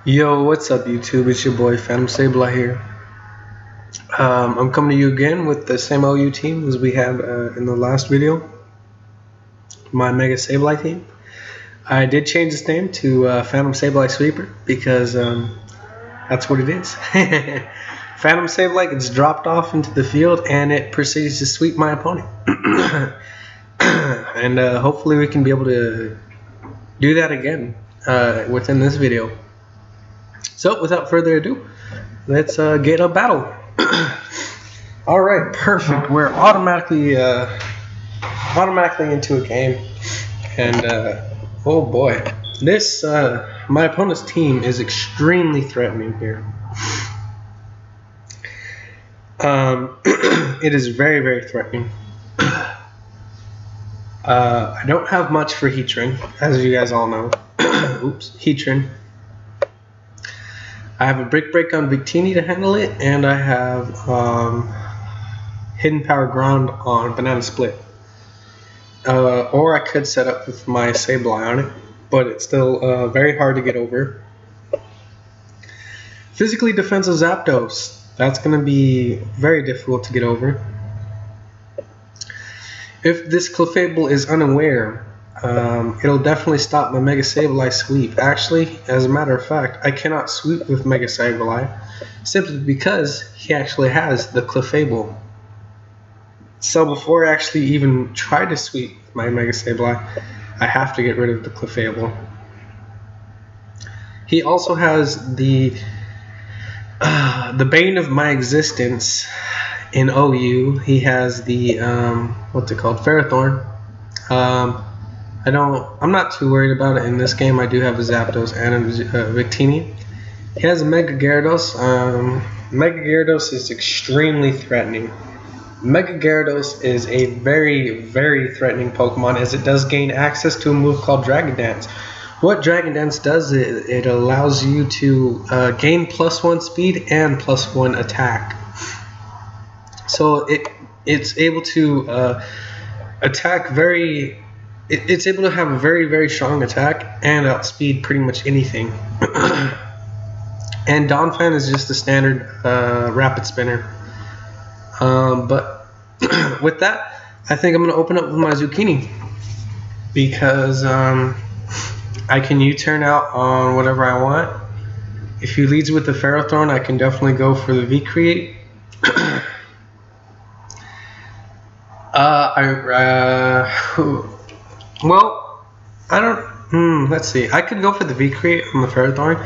Yo, what's up YouTube? It's your boy Phantom Sableye here. I'm coming to you again with the same OU team as we had in the last video. My Mega Sableye team. I did change its name to Phantom Sableye Sweeper because that's what it is. Phantom Sableye gets dropped off into the field and it proceeds to sweep my opponent. And hopefully we can be able to do that again within this video. So, without further ado, let's get a battle. Alright, perfect. We're automatically into a game. And, oh boy. This, my opponent's team is extremely threatening here. It is very, very threatening. I don't have much for Heatran, as you guys all know. Oops, Heatran. I have a Brick Break on Victini to handle it, and I have Hidden Power Ground on Banana Split. Or I could set up with my Sableye on it, but it's still very hard to get over. Physically defensive Zapdos. That's going to be very difficult to get over. If this Clefable is unaware, it'll definitely stop my Mega Sableye sweep. Actually, as a matter of fact, I cannot sweep with Mega Sableye simply because he actually has the Clefable. So before I actually even try to sweep my Mega Sableye, I have to get rid of the Clefable. He also has the bane of my existence in OU. He has the what's it called, Ferrothorn. I'm not too worried about it in this game. I do have a Zapdos and a Victini. He has a Mega Gyarados. Mega Gyarados is extremely threatening. Mega Gyarados is a very, very threatening Pokemon as it does gain access to a move called Dragon Dance. What Dragon Dance does is it allows you to gain +1 speed and +1 attack. So it's able to attack very... It's able to have a very, very strong attack and outspeed pretty much anything. And Donphan is just a standard rapid spinner. But with that, I think I'm going to open up with my Zucchini. Because I can U-turn out on whatever I want. If he leads with the Ferrothorn, I can definitely go for the V-Create. Well, I don't... let's see. I could go for the V-Create on the Ferrothorn,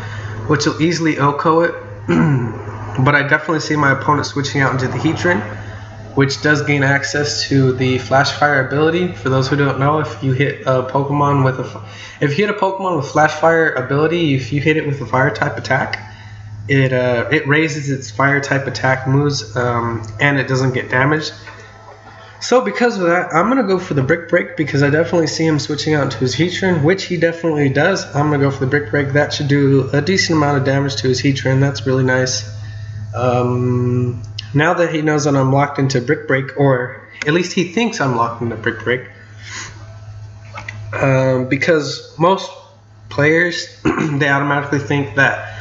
which will easily OHKO it. But I definitely see my opponent switching out into the Heatran, which does gain access to the Flash Fire ability. For those who don't know, if you hit a Pokemon with Flash Fire ability, if you hit it with a Fire type attack, it raises its Fire type attack moves, and it doesn't get damaged. So because of that, I'm going to go for the Brick Break because I definitely see him switching out into his Heatran, which he definitely does. I'm going to go for the Brick Break. That should do a decent amount of damage to his Heatran. That's really nice. Now that he knows that I'm locked into Brick Break, or at least he thinks I'm locked into Brick Break, because most players, they automatically think that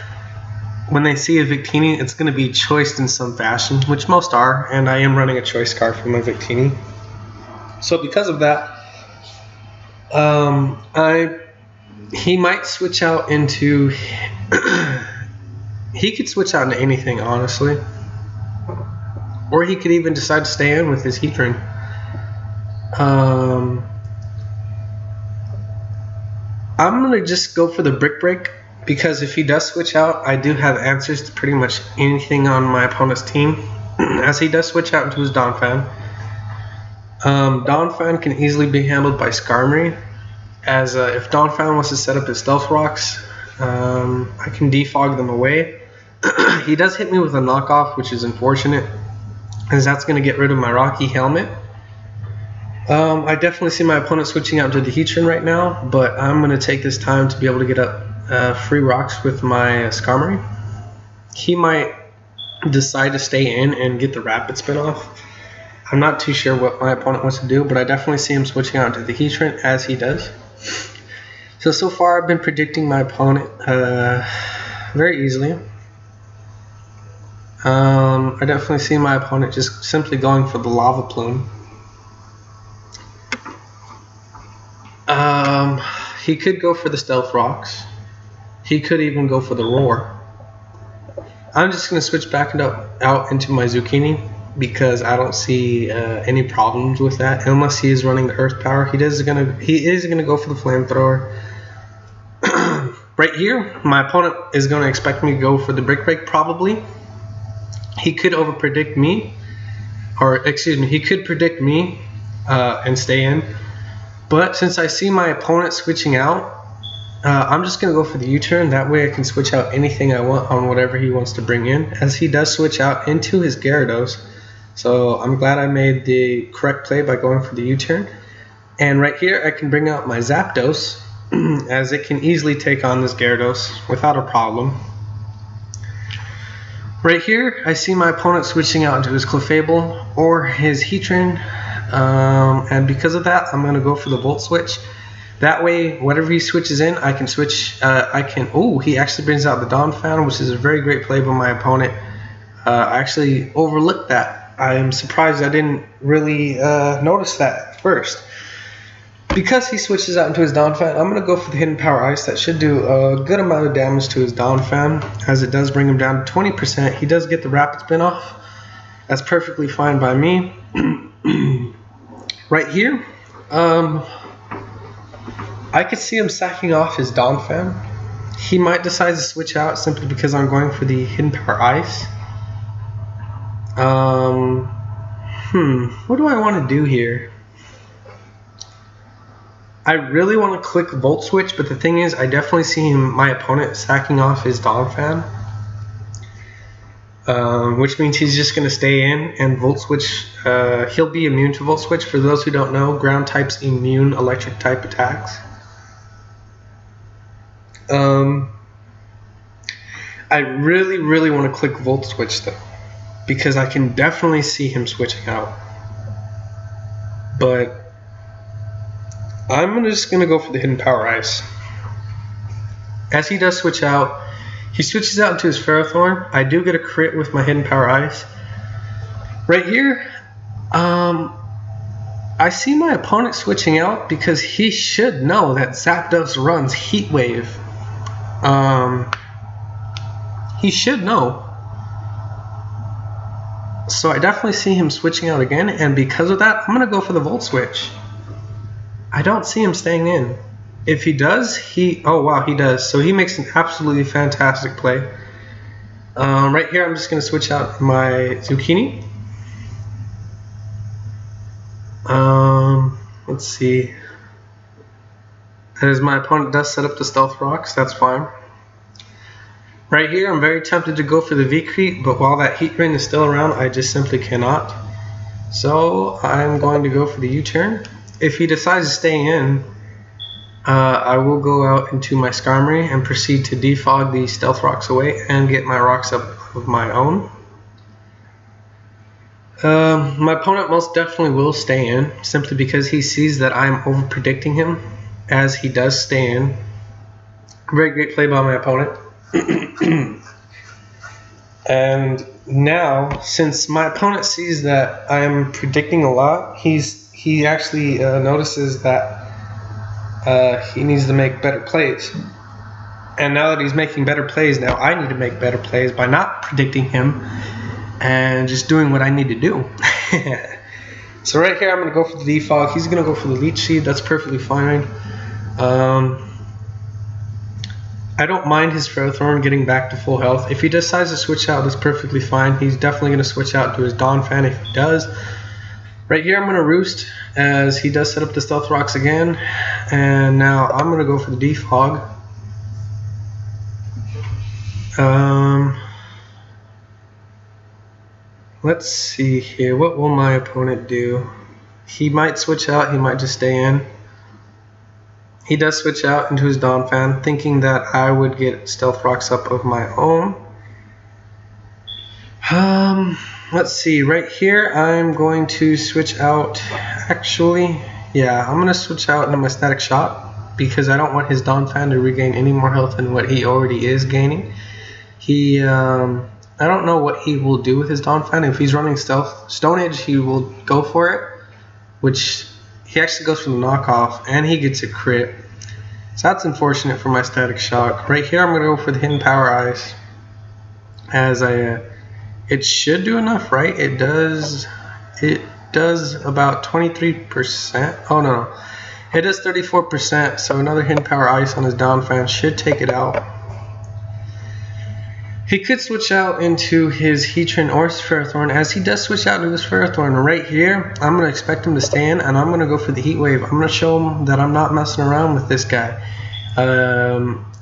when they see a Victini, it's going to be choiced in some fashion, which most are, and I am running a choice card for my Victini. So because of that, he might switch out into... he could switch out into anything, honestly. Or he could even decide to stay in with his Heatran. I'm going to just go for the Brick Break. Because if he does switch out, I do have answers to pretty much anything on my opponent's team. As he does switch out into his Donphan. Donphan can easily be handled by Skarmory. As if Donphan wants to set up his Stealth Rocks, I can defog them away. He does hit me with a knockoff, which is unfortunate, as that's going to get rid of my Rocky Helmet. I definitely see my opponent switching out to the Heatran right now, but I'm going to take this time to be able to get up free rocks with my Skarmory. He might decide to stay in and get the Rapid Spin off. I'm not too sure what my opponent wants to do, but I definitely see him switching out to the Heatran as he does. So far I've been predicting my opponent very easily. I definitely see my opponent just simply going for the Lava Plume. He could go for the Stealth Rocks. He could even go for the Roar. I'm just going to switch back out into my Zucchini because I don't see any problems with that unless he is running the Earth Power. He is gonna go for the Flamethrower. Right here, my opponent is going to expect me to go for the Brick Break probably. He could overpredict me, or excuse me, he could predict me and stay in. But since I see my opponent switching out, I'm just going to go for the U-turn. That way I can switch out anything I want on whatever he wants to bring in, as he does switch out into his Gyarados. So I'm glad I made the correct play by going for the U-turn. And right here I can bring out my Zapdos, as it can easily take on this Gyarados without a problem. Right here I see my opponent switching out into his Clefable or his Heatran. And because of that, I'm going to go for the Volt Switch. That way, whatever he switches in, I can switch. Oh, he actually brings out the Donphan, which is a very great play by my opponent. I actually overlooked that. I am surprised I didn't really notice that at first. Because he switches out into his Donphan, I'm going to go for the Hidden Power Ice. That should do a good amount of damage to his Donphan, as it does bring him down to 20%. He does get the Rapid Spin off. That's perfectly fine by me. Right here, I could see him sacking off his Donphan. He might decide to switch out simply because I'm going for the Hidden Power Ice. What do I want to do here? I really want to click Volt Switch, but the thing is, I definitely see my opponent sacking off his Donphan. Which means he's just going to stay in and Volt Switch. He'll be immune to Volt Switch. For those who don't know, ground types immune electric type attacks. I really want to click Volt Switch though, because I can definitely see him switching out. But I'm just going to go for the Hidden Power Ice. As he does switch out, he switches out into his Ferrothorn. I do get a crit with my Hidden Power Ice. Right here, I see my opponent switching out because he should know that Zapdos runs Heat Wave. He should know. So I definitely see him switching out again, and because of that, I'm going to go for the Volt Switch. I don't see him staying in. If he does, oh wow, he does. So he makes an absolutely fantastic play. Right here, I'm just going to switch out my Zucchini. Let's see. As my opponent does set up the Stealth Rocks, that's fine. Right here, I'm very tempted to go for the V-Creep, but while that Heatran is still around, I just simply cannot. So I'm going to go for the U-turn. If he decides to stay in, I will go out into my Skarmory and proceed to defog the Stealth Rocks away and get my rocks up of my own. My opponent most definitely will stay in, simply because he sees that I'm over-predicting him, as he does stay in. Very great play by my opponent. And now, since my opponent sees that I am predicting a lot, he actually notices that he needs to make better plays. And now that he's making better plays, now I need to make better plays by not predicting him and just doing what I need to do. So right here, I'm going to go for the defog. He's going to go for the Leech Seed. That's perfectly fine. I don't mind his Ferrothorn getting back to full health. If he decides to switch out, that's perfectly fine. He's definitely going to switch out to his Donphan if he does. Right here, I'm going to Roost, as he does set up the Stealth Rocks again. And now I'm going to go for the defog. Let's see here. What will my opponent do? He might switch out. He might just stay in. He does switch out into his Donphan, thinking that I would get Stealth Rocks up of my own. Let's see. Right here, I'm going to switch out. Actually, yeah, I'm going to switch out into my Static Shock because I don't want his Donphan to regain any more health than what he already is gaining. I don't know what he will do with his Donphan. If he's running Stealth Stone Edge, he will go for it, which he actually goes for the knockoff, and he gets a crit. So that's unfortunate for my Static Shock. Right here, I'm going to go for the Hidden Power Ice, as it should do enough, right? It does about 23%. Oh, no. It does 34%, so another Hidden Power Ice on his Donphan should take it out. He could switch out into his Heatran or his Ferrothorn. As he does switch out into his Ferrothorn right here, I'm going to expect him to stand, and I'm going to go for the Heat Wave. I'm going to show him that I'm not messing around with this guy.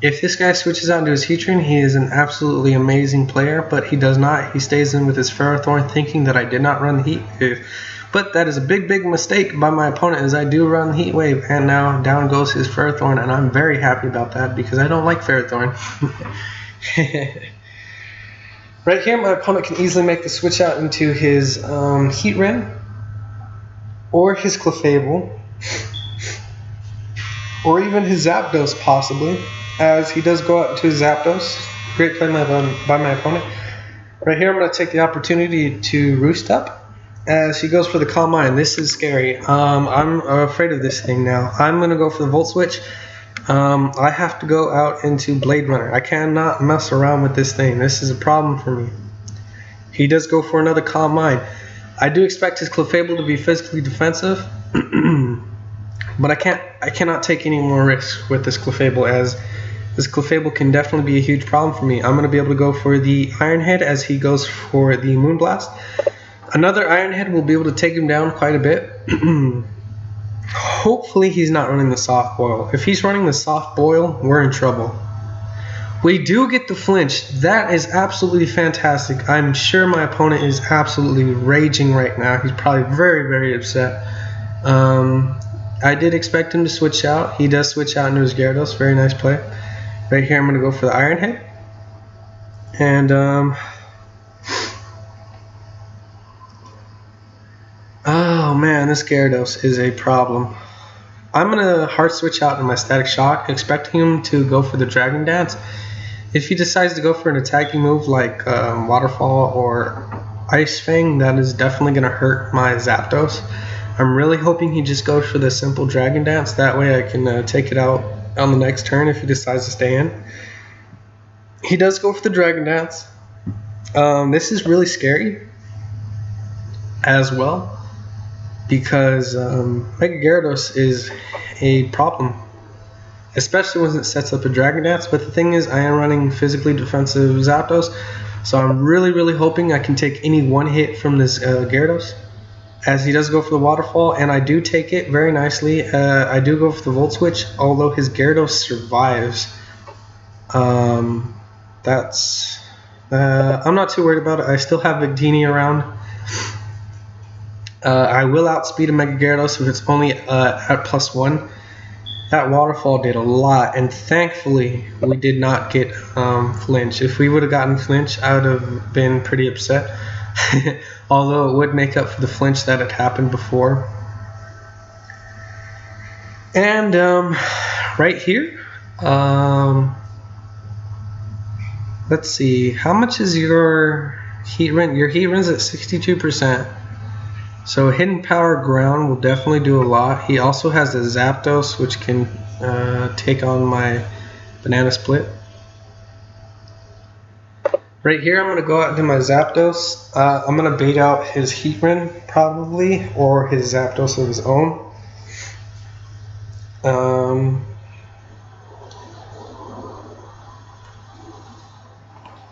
If this guy switches out into his Heatran, he is an absolutely amazing player, but he does not. He stays in with his Ferrothorn thinking that I did not run the Heat Wave. But that is a big, big mistake by my opponent, as I do run the Heat Wave, and now down goes his Ferrothorn, and I'm very happy about that because I don't like Ferrothorn. Right here, my opponent can easily make the switch out into his Heatran or his Clefable, or even his Zapdos possibly, as he does go out to his Zapdos. Great play by my opponent. Right here, I'm going to take the opportunity to Roost Up, as he goes for the Calm Mind. This is scary. I'm afraid of this thing now. I'm going to go for the Volt Switch. I have to go out into Blade Runner. I cannot mess around with this thing. This is a problem for me. He does go for another Calm Mind. I do expect his Clefable to be physically defensive, but I cannot take any more risks with this Clefable, as this Clefable can definitely be a huge problem for me. I'm going to be able to go for the Iron Head as he goes for the Moonblast. Another Iron Head will be able to take him down quite a bit. Hopefully he's not running the Soft Boil. If he's running the Soft Boil, we're in trouble. We do get the flinch. That is absolutely fantastic. I'm sure my opponent is absolutely raging right now. He's probably very, very upset. I did expect him to switch out. He does switch out into his Gyarados. Very nice play. Right here, I'm going to go for the Iron Head. And, oh man, this Gyarados is a problem. I'm going to hard switch out in my Static Shock, expecting him to go for the Dragon Dance. If he decides to go for an attacking move like Waterfall or Ice Fang, that is definitely going to hurt my Zapdos. I'm really hoping he just goes for the simple Dragon Dance. That way I can take it out on the next turn if he decides to stay in. He does go for the Dragon Dance. This is really scary as well, because Mega Gyarados is a problem, especially when it sets up a Dragon Dance. But the thing is, I am running physically defensive Zapdos, so I'm really, really hoping I can take any one hit from this Gyarados, as he does go for the Waterfall, and I do take it very nicely. I do go for the Volt Switch, although his Gyarados survives. I'm not too worried about it. I still have Victini around. I will outspeed a Mega Gyarados if it's only at +1. That Waterfall did a lot, and thankfully we did not get flinch. If we would have gotten flinch, I would have been pretty upset. Although it would make up for the flinch that had happened before. And right here, let's see, how much is your Heatran? Your Heatran's at 62%. So Hidden Power Ground will definitely do a lot. He also has a Zapdos, which can take on my Banana Split. Right here, I'm going to go out into my Zapdos. I'm going to bait out his Heatran, probably, or his Zapdos of his own.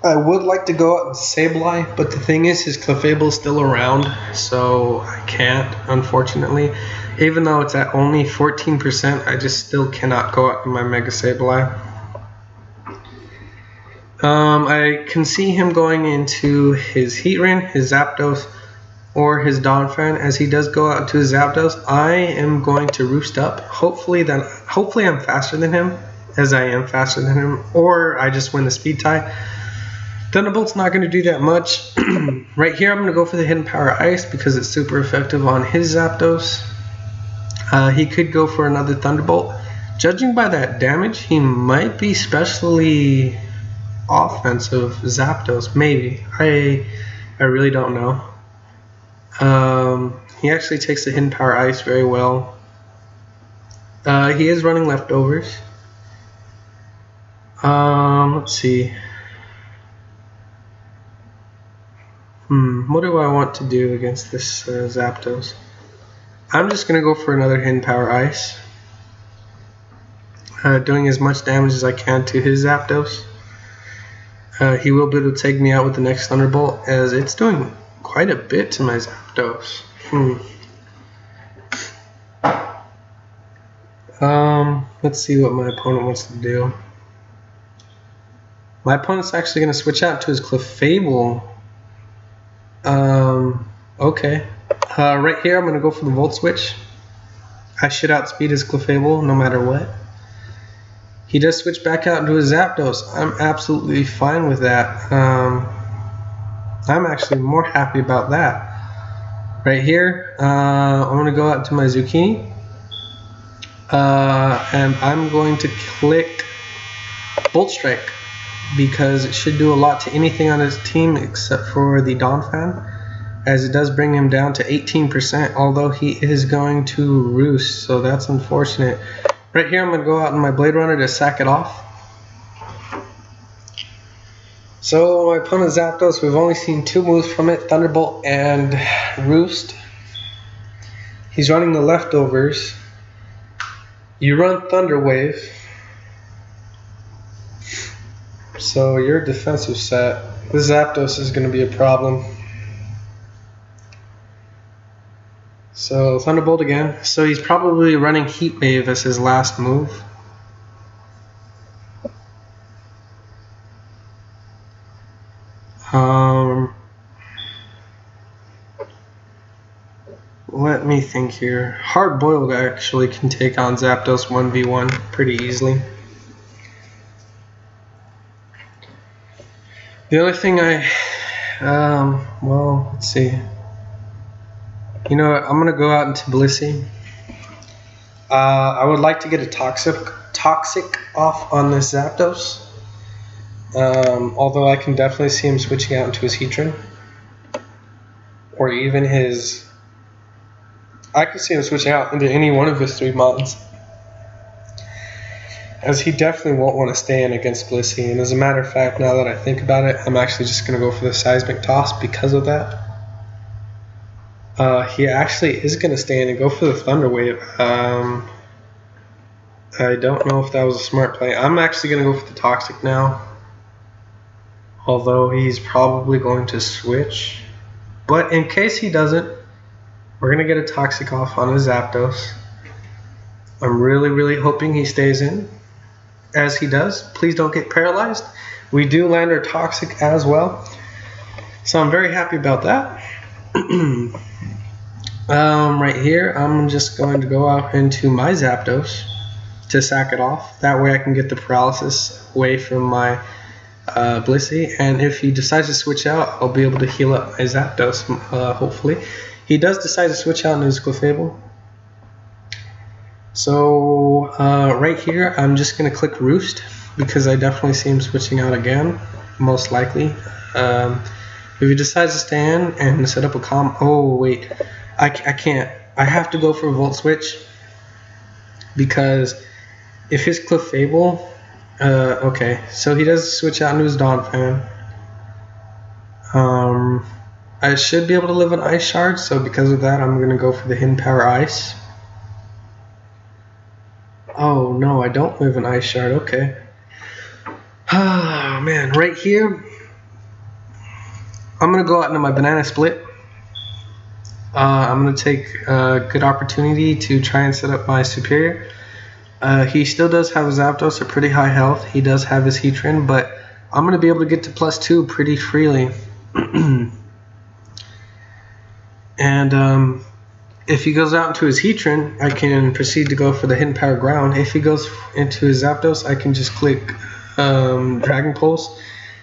I would like to go out and Sableye, but the thing is, his Clefable is still around, so I can't, unfortunately. Even though it's at only 14%, I just still cannot go out in my Mega Sableye. I can see him going into his Heatran, his Zapdos, or his Donphan. As he does go out to his Zapdos, I am going to Roost Up. Hopefully I'm faster than him, as I am faster than him, or I just win the speed tie. Thunderbolt's not going to do that much. Right here, I'm going to go for the Hidden Power Ice because it's super effective on his Zapdos. He could go for another Thunderbolt. Judging by that damage, he might be specially offensive Zapdos. Maybe. I really don't know. He actually takes the Hidden Power Ice very well. He is running leftovers. Let's see. What do I want to do against this Zapdos? I'm just going to go for another Hidden Power Ice. Doing as much damage as I can to his Zapdos. He will be able to take me out with the next Thunderbolt, as it's doing quite a bit to my Zapdos. Let's see what my opponent wants to do. My opponent's actually going to switch out to his Clefable. Okay. Right here, I'm going to go for the Volt Switch. I should outspeed his Clefable no matter what. He does switch back out into his Zapdos. I'm absolutely fine with that. I'm actually more happy about that. Right here, I'm going to go out to my Zucchini. And I'm going to click Volt Strike, because it should do a lot to anything on his team except for the Donphan, as it does bring him down to 18%, although he is going to Roost, so that's unfortunate. Right here, I'm going to go out in my Blade Runner to sack it off. So my opponent's Zapdos, we've only seen 2 moves from it, Thunderbolt and Roost. He's running the leftovers. You run Thunder Wave. So your defensive set, this Zapdos is going to be a problem. So Thunderbolt again. So he's probably running Heat Wave as his last move. Let me think here. Hard Boiled actually can take on Zapdos 1v1 pretty easily. The only thing well, let's see. You know what, I'm going to go out into Blissey. I would like to get a Toxic off on this Zapdos. Although I can definitely see him switching out into his Heatran. Or even his... I could see him switching out into any one of his 3 mons. As he definitely won't want to stay in against Blissey. And as a matter of fact, now that I think about it, I'm actually just going to go for the Seismic Toss because of that. He actually is going to stay in and go for the Thunder Wave. I don't know if that was a smart play. I'm actually going to go for the Toxic now. Although he's probably going to switch. But in case he doesn't, we're going to get a Toxic off on his Zapdos. I'm really hoping he stays in. As he does, please don't get paralyzed. We do land our Toxic as well. So I'm very happy about that. Right here, I'm just going to go out into my Zapdos to sack it off. That way I can get the paralysis away from my Blissey. And if he decides to switch out, I'll be able to heal up my Zapdos, hopefully. He does decide to switch out into his Clefable. So right here, I'm just going to click Roost, because I definitely see him switching out again, most likely. If he decides to stay in and set up a oh wait, I can't. I have to go for a Volt Switch, because if his Clefable, okay, so he does switch out into his Donphan. I should be able to live an Ice Shard, so because of that, I'm going to go for the Hidden Power Ice. Oh no, I don't live an Ice Shard, okay. Oh man, right here, I'm going to go out into my Banana Split. I'm going to take a good opportunity to try and set up my Superior. He still does have his Zapdos at pretty high health. He does have his Heatran, but I'm going to be able to get to +2 pretty freely. And if he goes out into his Heatran, I can proceed to go for the Hidden Power Ground. If he goes into his Zapdos, I can just click Dragon Pulse,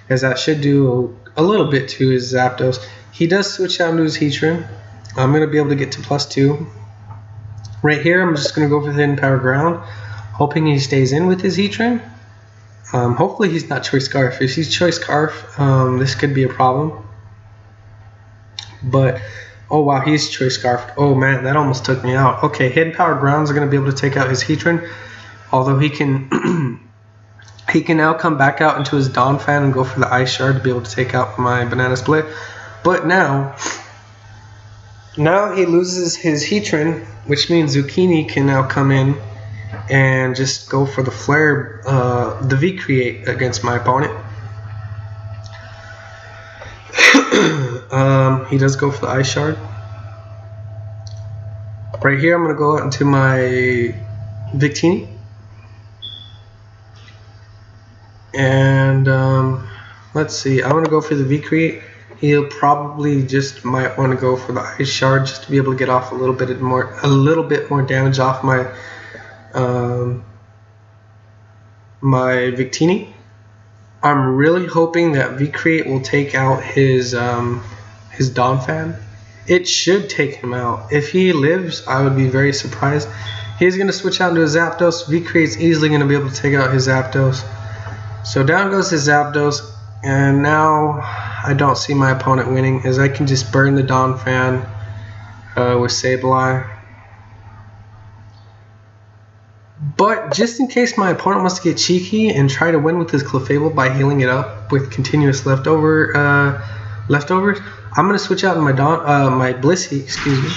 as that should do a little bit to his Zapdos. He does switch out into his Heatran. I'm going to be able to get to +2. Right here, I'm just going to go for the Hidden Power Ground, hoping he stays in with his Heatran. Hopefully he's not Choice Scarf. If he's Choice Scarf, this could be a problem. But, oh wow, he's Choice Scarf. Oh man, that almost took me out. Okay, Hidden Power Grounds are going to be able to take out his Heatran. Although he can he can now come back out into his Donphan and go for the Ice Shard to be able to take out my Banana Split. But now he loses his Heatran, which means Zucchini can now come in and just go for the Flare, the V-Create against my opponent. He does go for the Ice Shard. Right here, I'm going to go out into my Victini. And let's see, I'm going to go for the V-Create. He'll probably just might want to go for the Ice Shard just to be able to get off a little bit more damage off my my Victini. I'm really hoping that V-Create will take out his Donphan. It should take him out. If he lives, I would be very surprised. He's going to switch out into his Zapdos. V-Create's easily going to be able to take out his Zapdos. So down goes his Zapdos, and now I don't see my opponent winning, as I can just burn the Donphan with Sableye. But just in case my opponent wants to get cheeky and try to win with his Clefable by healing it up with continuous leftovers, I'm going to switch out my my Blissey, excuse me.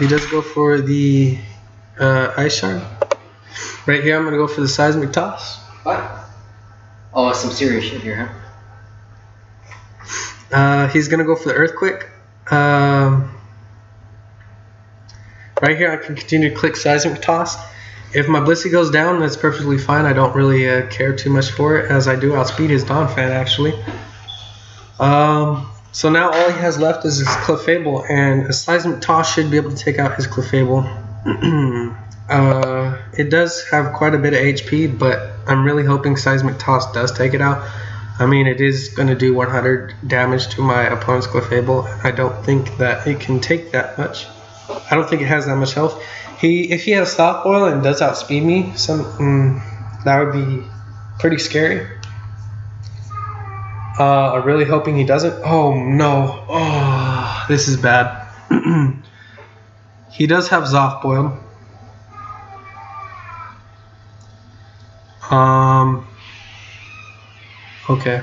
He does go for the Ice Shard. Right here, I'm going to go for the Seismic Toss. What? Oh, some serious shit here, huh? He's going to go for the Earthquake. Right here, I can continue to click Seismic Toss. If my Blissey goes down, that's perfectly fine. I don't really care too much for it, as I do outspeed his Donphan, actually. So now all he has left is his Clefable, and a Seismic Toss should be able to take out his Clefable. It does have quite a bit of HP, but I'm really hoping Seismic Toss does take it out. I mean, it is going to do 100 damage to my opponent's Clefable. I don't think that it can take that much. I don't think it has that much health. If he has Soft Boil and does outspeed me, that would be pretty scary. I'm really hoping he doesn't. Oh no! Oh, this is bad. He does have Soft Boil. Okay.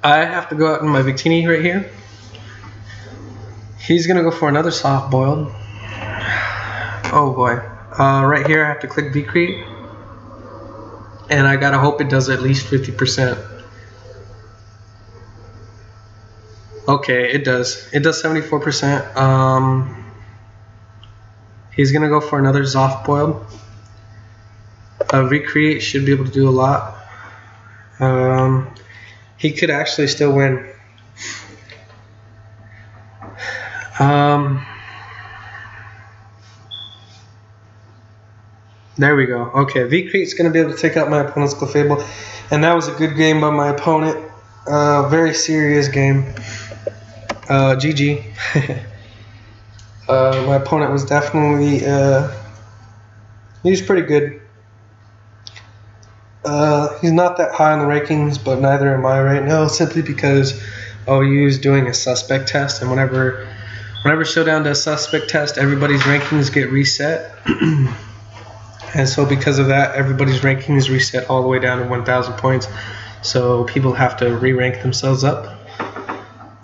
I have to go out in my Victini right here. He's gonna go for another Soft Boiled. Oh boy. Right here I have to click V-Create. And I gotta hope it does at least 50%. Okay, it does. It does 74%. He's gonna go for another Soft Boiled. V-Create should be able to do a lot. He could actually still win. There we go. Okay, V-Create's going to be able to take out my opponent's Clefable, and that was a good game by my opponent. Very serious game. GG. My opponent was definitely, he was pretty good. He's not that high on the rankings, but neither am I right now, simply because OU is doing a suspect test, and whenever Showdown does suspect test, everybody's rankings get reset. And so because of that, everybody's ranking is reset all the way down to 1,000 points. So people have to re-rank themselves up.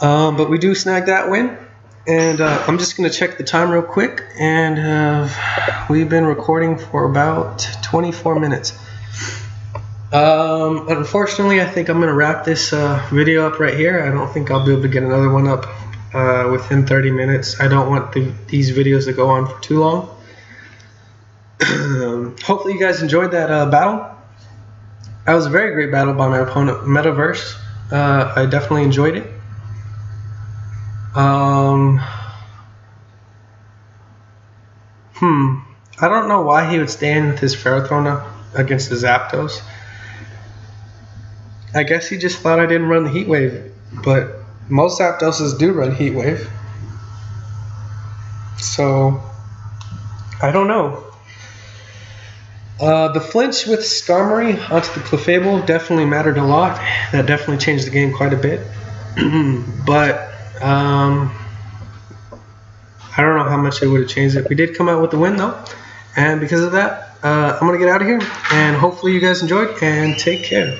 But we do snag that win. And I'm just going to check the time real quick. And we've been recording for about 24 minutes. Unfortunately, I think I'm going to wrap this video up right here. I don't think I'll be able to get another one up within 30 minutes. I don't want these videos to go on for too long. Hopefully you guys enjoyed that battle. That was a very great battle by my opponent, Metaverse. I definitely enjoyed it. I don't know why he would stand with his Ferrothorn against the Zapdos. I guess he just thought I didn't run the Heat Wave, but most Zapdoses do run Heat Wave. So, I don't know. The flinch with Skarmory onto the Clefable definitely mattered a lot. That definitely changed the game quite a bit. But I don't know how much it would have changed it. We did come out with the win though. And because of that, I'm going to get out of here. And hopefully you guys enjoyed and take care.